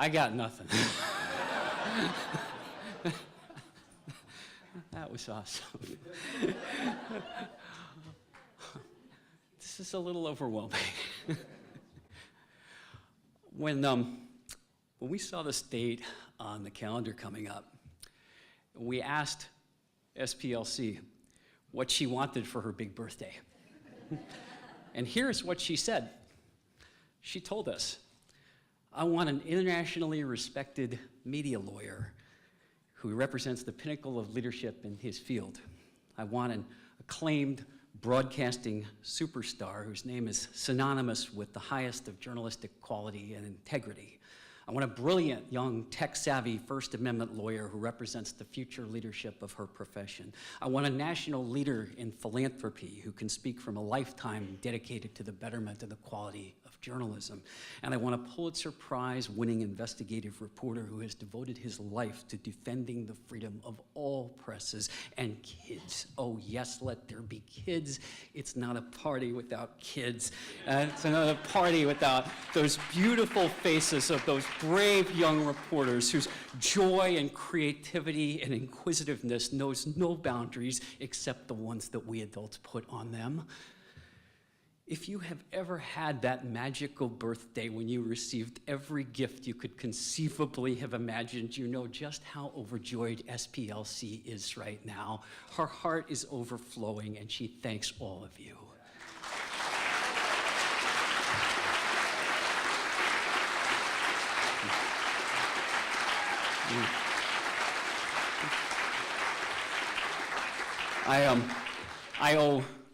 I got nothing. That was awesome. This is a little overwhelming. When we saw this date on the calendar coming up, we asked SPLC what she wanted for her big birthday. And here's what she said. She told us, I want an internationally respected media lawyer who represents the pinnacle of leadership in his field. I want an acclaimed broadcasting superstar whose name is synonymous with the highest of journalistic quality and integrity. I want a brilliant, young, tech-savvy First Amendment lawyer who represents the future leadership of her profession. I want a national leader in philanthropy who can speak from a lifetime dedicated to the betterment of the quality of journalism. And I want a Pulitzer Prize-winning investigative reporter who has devoted his life to defending the freedom of all presses and kids. Oh yes, let there be kids. It's not a party without kids. It's not a party without those beautiful faces of those brave young reporters whose joy and creativity and inquisitiveness knows no boundaries except the ones that we adults put on them. If you have ever had that magical birthday when you received every gift you could conceivably have imagined, you know just how overjoyed SPLC is right now. Her heart is overflowing and she thanks all of you.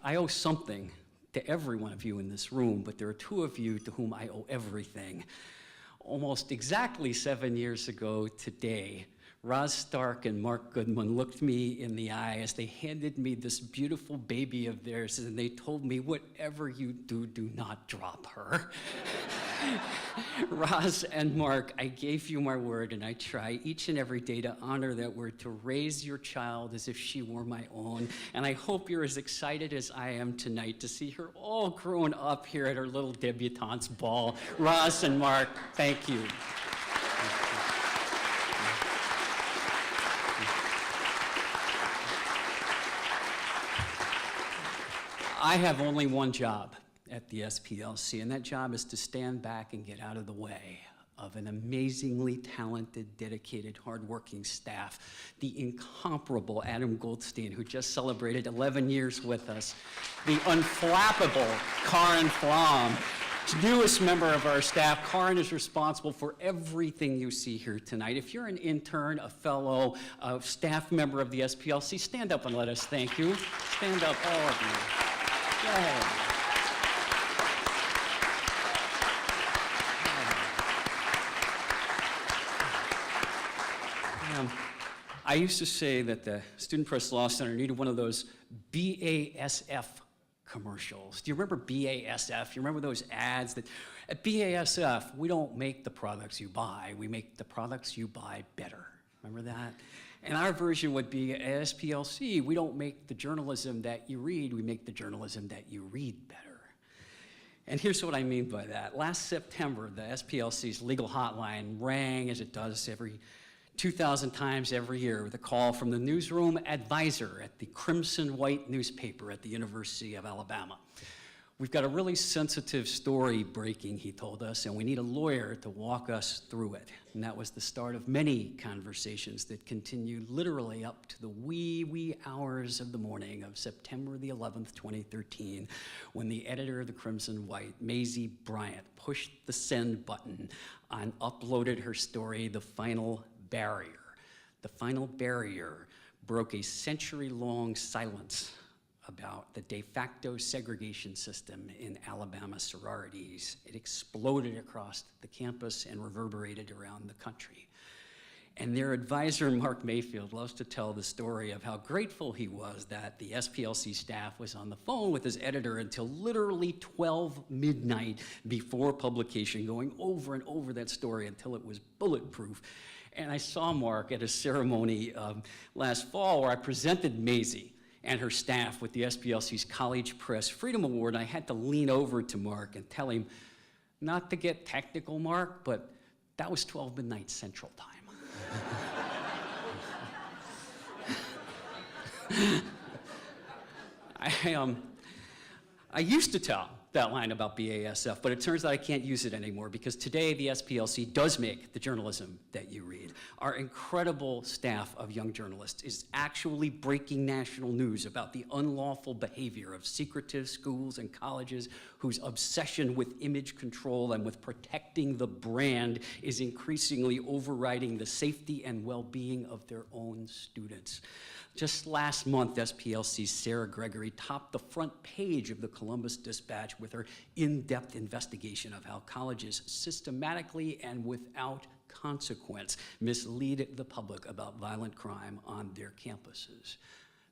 I owe something to every one of you in this room, but there are two of you to whom I owe everything. Almost exactly 7 years ago today, Roz Stark and Mark Goodman looked me in the eye as they handed me this beautiful baby of theirs, and they told me, whatever you do, do not drop her. Roz and Mark, I gave you my word, and I try each and every day to honor that word, to raise your child as if she were my own. And I hope you're as excited as I am tonight to see her all grown up here at her little debutante's ball. Roz and Mark, thank you. I have only one job at the SPLC, and that job is to stand back and get out of the way of an amazingly talented, dedicated, hardworking staff. The incomparable Adam Goldstein, who just celebrated 11 years with us. The unflappable Karin Flom, newest member of our staff. Karin is responsible for everything you see here tonight. If you're an intern, a fellow, a staff member of the SPLC, stand up and let us thank you. Stand up, all of you. Yay. I used to say that the Student Press Law Center needed one of those BASF commercials. Do you remember BASF? You remember those ads that, at BASF, we don't make the products you buy, we make the products you buy better. Remember that? And our version would be, at SPLC, we don't make the journalism that you read, we make the journalism that you read better. And here's what I mean by that. Last September, the SPLC's legal hotline rang, as it does every 2,000 times every year, with a call from the newsroom advisor at the Crimson White newspaper at the University of Alabama. We've got a really sensitive story breaking, he told us, and we need a lawyer to walk us through it. And that was the start of many conversations that continued literally up to the wee hours of the morning of September the 11th, 2013, when the editor of the Crimson White, Maisie Bryant, pushed the send button and uploaded her story, The Final Barrier. The Final Barrier broke a century-long silence about the de facto segregation system in Alabama sororities. It exploded across the campus and reverberated around the country. And their advisor, Mark Mayfield, loves to tell the story of how grateful he was that the SPLC staff was on the phone with his editor until literally 12 midnight before publication, going over and over that story until it was bulletproof. And I saw Mark at a ceremony last fall where I presented Maisie. and her staff with the SPLC's College Press Freedom Award, and I had to lean over to Mark and tell him, not to get technical, Mark, but that was 12 midnight Central Time. I used to tell that line about BASF, but it turns out I can't use it anymore because today the SPLC does make the journalism that you read. Our incredible staff of young journalists is actually breaking national news about the unlawful behavior of secretive schools and colleges whose obsession with image control and with protecting the brand is increasingly overriding the safety and well-being of their own students. Just last month, SPLC's Sarah Gregory topped the front page of the Columbus Dispatch with her in-depth investigation of how colleges systematically and without consequence mislead the public about violent crime on their campuses.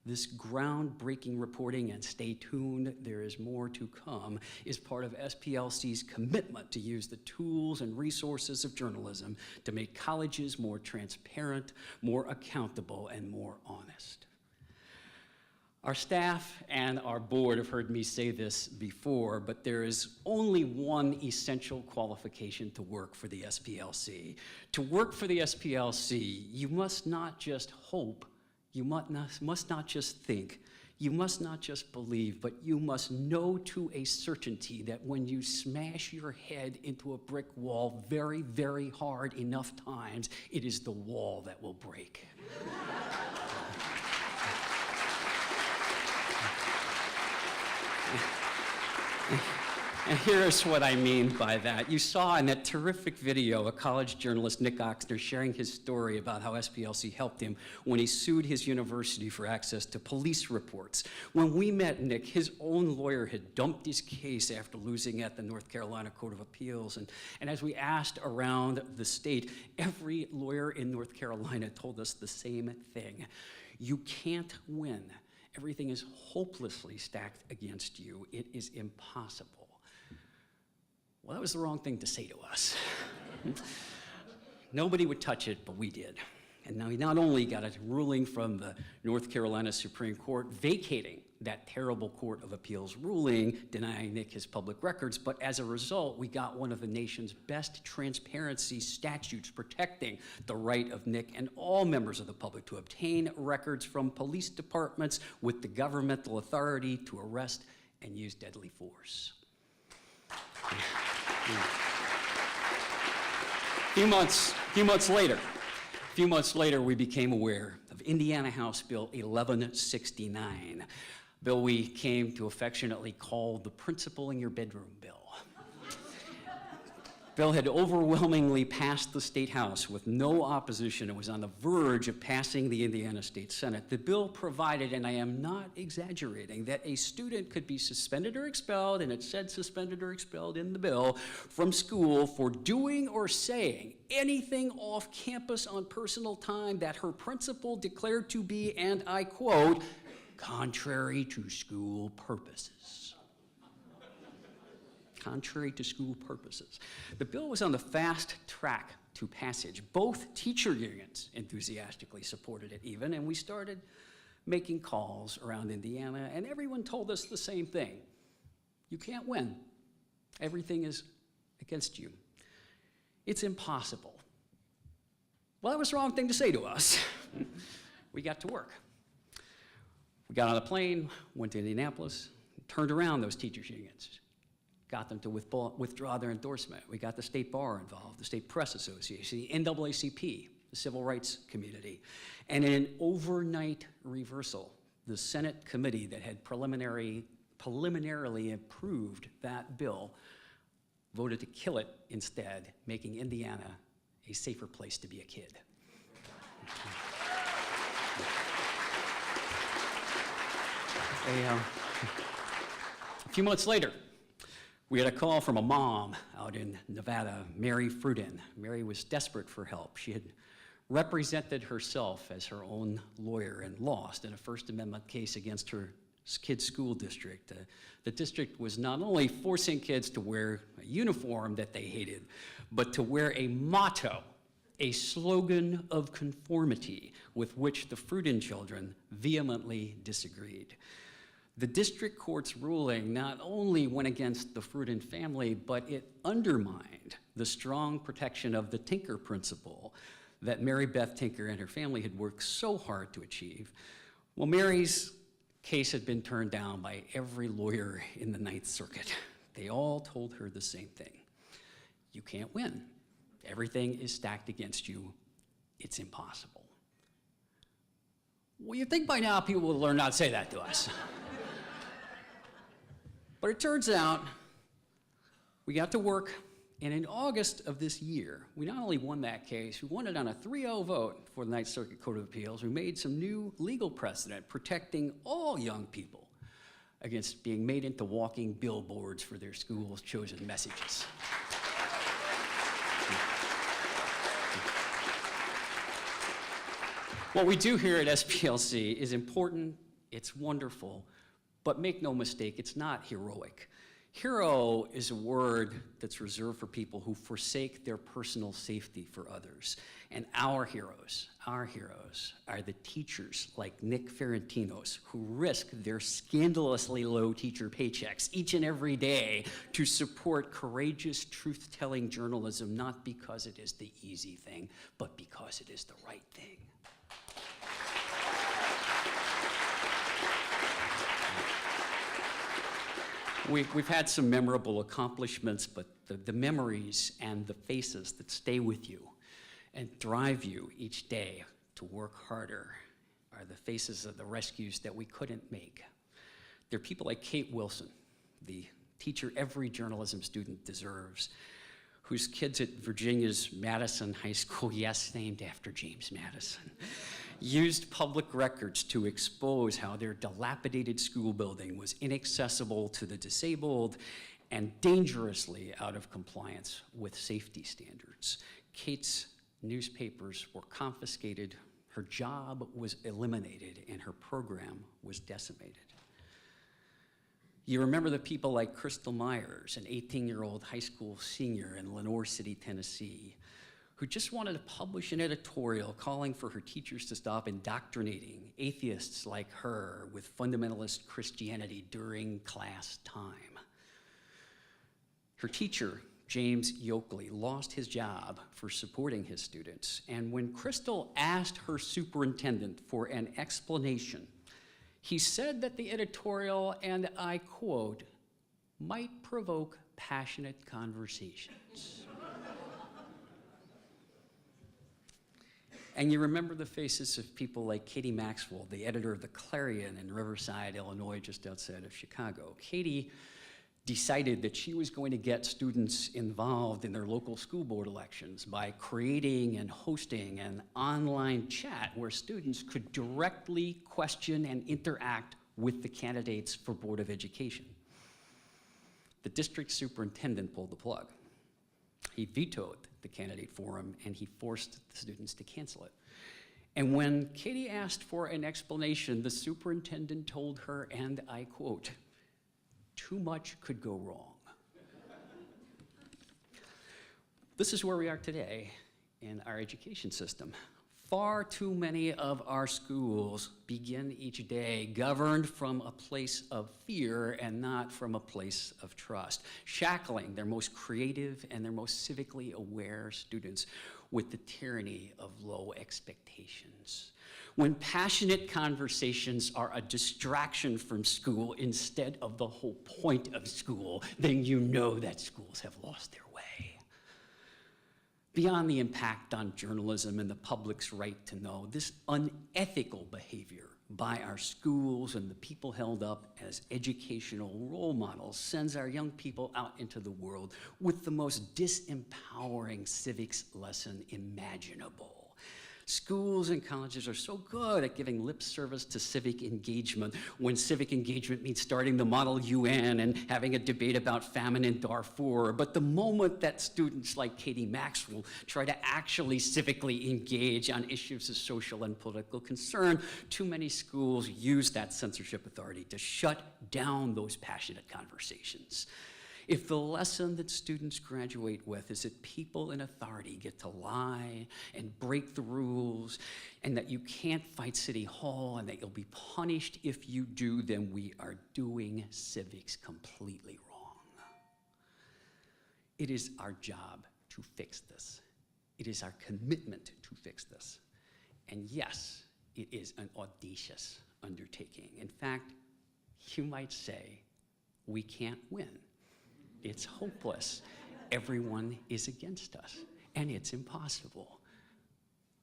This groundbreaking reporting, and stay tuned, there is more to come, is part of SPLC's commitment to use the tools and resources of journalism to make colleges more transparent, more accountable, and more honest. Our staff and our board have heard me say this before, but there is only one essential qualification to work for the SPLC. To work for the SPLC, you must not just hope, you must not just think, you must not just believe, but you must know to a certainty that when you smash your head into a brick wall very, very hard enough times, it is the wall that will break. And here's what I mean by that. You saw in that terrific video a college journalist, Nick Oxner, sharing his story about how SPLC helped him when he sued his university for access to police reports. When we met Nick, his own lawyer had dumped his case after losing at the North Carolina Court of Appeals. And as we asked around the state, every lawyer in North Carolina told us the same thing. You can't win. Everything is hopelessly stacked against you. It is impossible. Well, that was the wrong thing to say to us. Nobody would touch it, but we did. And now he not only got a ruling from the North Carolina Supreme Court vacating that terrible Court of Appeals ruling denying Nick his public records, but as a result, we got one of the nation's best transparency statutes protecting the right of Nick and all members of the public to obtain records from police departments with the governmental authority to arrest and use deadly force. A few months later, we became aware of Indiana House Bill 1169, a bill we came to affectionately call the Principal in Your Bedroom Bill. Bill had overwhelmingly passed the State House with no opposition and was on the verge of passing the Indiana State Senate. The bill provided, and I am not exaggerating, that a student could be suspended or expelled, and it said suspended or expelled in the bill, from school for doing or saying anything off campus on personal time that her principal declared to be, and I quote, contrary to school purposes. Contrary to school purposes. The bill was on the fast track to passage. Both teacher unions enthusiastically supported it even, and we started making calls around Indiana, and everyone told us the same thing. You can't win. Everything is against you. It's impossible. Well, that was the wrong thing to say to us. We got to work. We got on a plane, went to Indianapolis, turned around those teachers unions, got them to withdraw their endorsement. We got the State Bar involved, the State Press Association, the NAACP, the Civil Rights Community. And in an overnight reversal, the Senate committee that had preliminarily approved that bill voted to kill it instead, making Indiana a safer place to be a kid. A few months later, we had a call from a mom out in Nevada, Mary Fruden. Mary was desperate for help. She had represented herself as her own lawyer and lost in a First Amendment case against her kid's school district. The district was not only forcing kids to wear a uniform that they hated, but to wear a motto a slogan of conformity with which the Fruden children vehemently disagreed. The district court's ruling not only went against the Fruden family, but it undermined the strong protection of the Tinker principle that Mary Beth Tinker and her family had worked so hard to achieve. Well, Mary's case had been turned down by every lawyer in the Ninth Circuit. They all told her the same thing. You can't win. Everything is stacked against you. It's impossible. Well, you'd think by now people will learn not to say that to us. But it turns out we got to work, and in August of this year, we not only won that case, we won it on a 3-0 vote for the Ninth Circuit Court of Appeals. We made some new legal precedent protecting all young people against being made into walking billboards for their school's chosen messages. What we do here at SPLC is important, it's wonderful, but make no mistake, it's not heroic. Hero is a word that's reserved for people who forsake their personal safety for others. And our heroes are the teachers like Nick Ferrentinos, who risk their scandalously low teacher paychecks each and every day to support courageous, truth-telling journalism, not because it is the easy thing, but because it is the right thing. We've had some memorable accomplishments, but the memories and the faces that stay with you and drive you each day to work harder are the faces of the rescues that we couldn't make. They're people like Kate Wilson, the teacher every journalism student deserves, whose kids at Virginia's Madison High School, yes, named after James Madison, used public records to expose how their dilapidated school building was inaccessible to the disabled and dangerously out of compliance with safety standards. Kate's newspapers were confiscated, her job was eliminated, and her program was decimated. You remember the people like Crystal Myers, an 18-year-old high school senior in Lenoir City, Tennessee, who just wanted to publish an editorial calling for her teachers to stop indoctrinating atheists like her with fundamentalist Christianity during class time. Her teacher, James Yoakley, lost his job for supporting his students, and when Crystal asked her superintendent for an explanation, he said that the editorial, and I quote, might provoke passionate conversations. And you remember the faces of people like Katie Maxwell, the editor of the Clarion in Riverside, Illinois, just outside of Chicago. Katie decided that she was going to get students involved in their local school board elections by creating and hosting an online chat where students could directly question and interact with the candidates for Board of Education. The district superintendent pulled the plug. He vetoed the candidate forum, and he forced the students to cancel it. And when Katie asked for an explanation, the superintendent told her, and I quote, "Too much could go wrong." This is where we are today in our education system. Far too many of our schools begin each day governed from a place of fear and not from a place of trust, shackling their most creative and their most civically aware students with the tyranny of low expectations. When passionate conversations are a distraction from school instead of the whole point of school, then you know that schools have lost their way. Beyond the impact on journalism and the public's right to know, this unethical behavior by our schools and the people held up as educational role models sends our young people out into the world with the most disempowering civics lesson imaginable. Schools and colleges are so good at giving lip service to civic engagement when civic engagement means starting the Model UN and having a debate about famine in Darfur. But the moment that students like Katie Maxwell try to actually civically engage on issues of social and political concern, too many schools use that censorship authority to shut down those passionate conversations. if the lesson that students graduate with is that people in authority get to lie and break the rules, and that you can't fight City Hall, and that you'll be punished if you do, then we are doing civics completely wrong. It is our job to fix this. It is our commitment to fix this. And yes, it is an audacious undertaking. In fact, you might say, we can't win. It's hopeless. Everyone is against us, and it's impossible.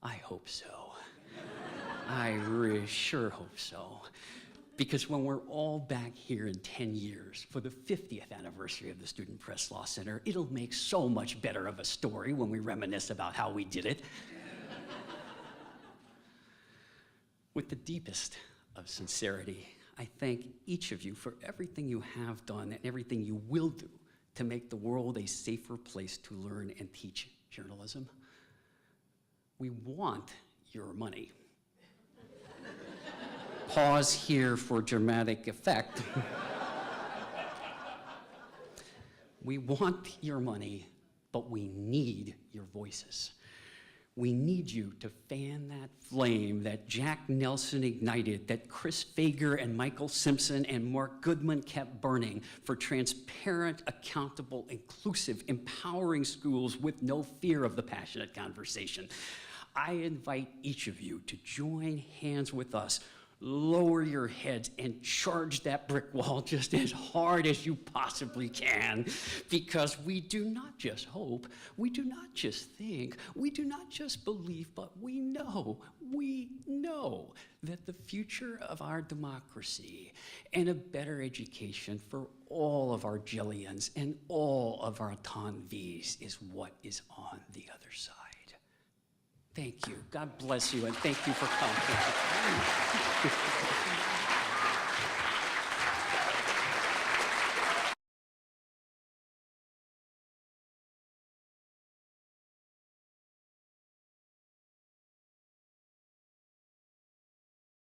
I hope so. I really sure hope so. Because when we're all back here in 10 years for the 50th anniversary of the Student Press Law Center, it'll make so much better of a story when we reminisce about how we did it. With the deepest of sincerity, I thank each of you for everything you have done and everything you will do to make the world a safer place to learn and teach journalism. We want your money. Pause here for dramatic effect. We want your money, but we need your voices. We need you to fan that flame that Jack Nelson ignited, that Chris Fager and Michael Simpson and Mark Goodman kept burning for transparent, accountable, inclusive, empowering schools with no fear of the passionate conversation. I invite each of you to join hands with us. Lower your heads and charge that brick wall just as hard as you possibly can, because we do not just hope, we do not just think, we do not just believe, but we know that the future of our democracy and a better education for all of our Jillians and all of our Tanvis is what is on the other side. Thank you. God bless you, and thank you for coming.